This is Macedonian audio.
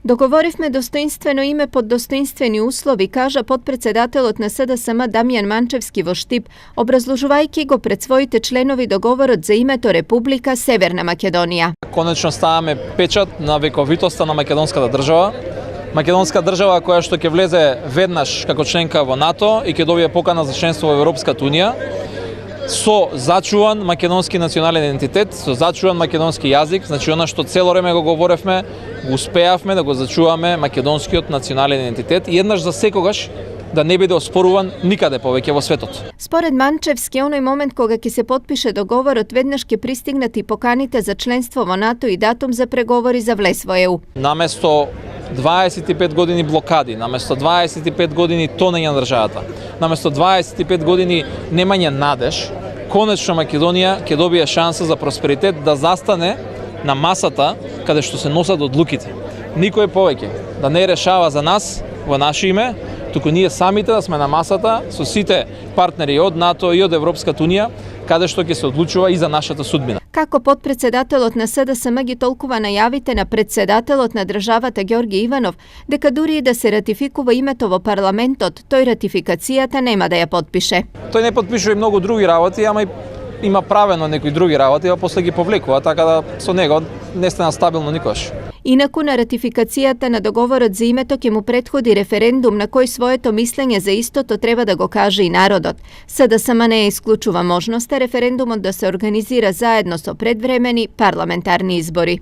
Договоривме достоинствено име под достоинствени услови, кажа подпредседателот на СДСМ Дамјан Манчевски во Штип, образложувајќи го пред своите членови договорот за името Република Северна Македонија. Конечно ставаме печат на вековитоста на македонската држава. Македонска држава која што ќе влезе веднаш како членка во НАТО и ќе добие покана за членство во Европската унија, со зачуван македонски национален идентитет, со зачуван македонски јазик, значи она што цело време го говоревме, го успеавме да го зачуваме македонскиот национален идентитет и еднаш за секогаш да не биде оспоруван никаде повеќе во светот. Според Манчевски, оној момент кога ќе се потпише договорот, веднаш ќе пристигнат и поканите за членство во НАТО и датум за преговори за влез во ЕУ. Наместо 25 години блокади, наместо 25 години тонење на државата, наместо 25 години немање надеж, конечно Македонија ќе добие шанса за просперитет да застане на масата каде што се носат одлуките. Никој повеќе да не решава за нас во наше име, туку ние самите да сме на масата со сите партнери од НАТО и од Европската унија, каде што ќе се одлучува и за нашата судбина. Како подпредседателот на СДСМ ги толкува најавите на председателот на државата Ѓорги Иванов, дека дури и да се ратификува името во парламентот, тој ратификацијата нема да ја потпише. Тој не потпишува и многу други работи, ама и има правено некои други работи, а после ги повлекува, така да со него не стана стабилно никош. Инаку на ратификацијата на договорот за името ќе му претходи референдум на кој своето мислење за истото треба да го каже и народот. СДСМ не исклучува можноста референдумот да се организира заедно со предвремени парламентарни избори.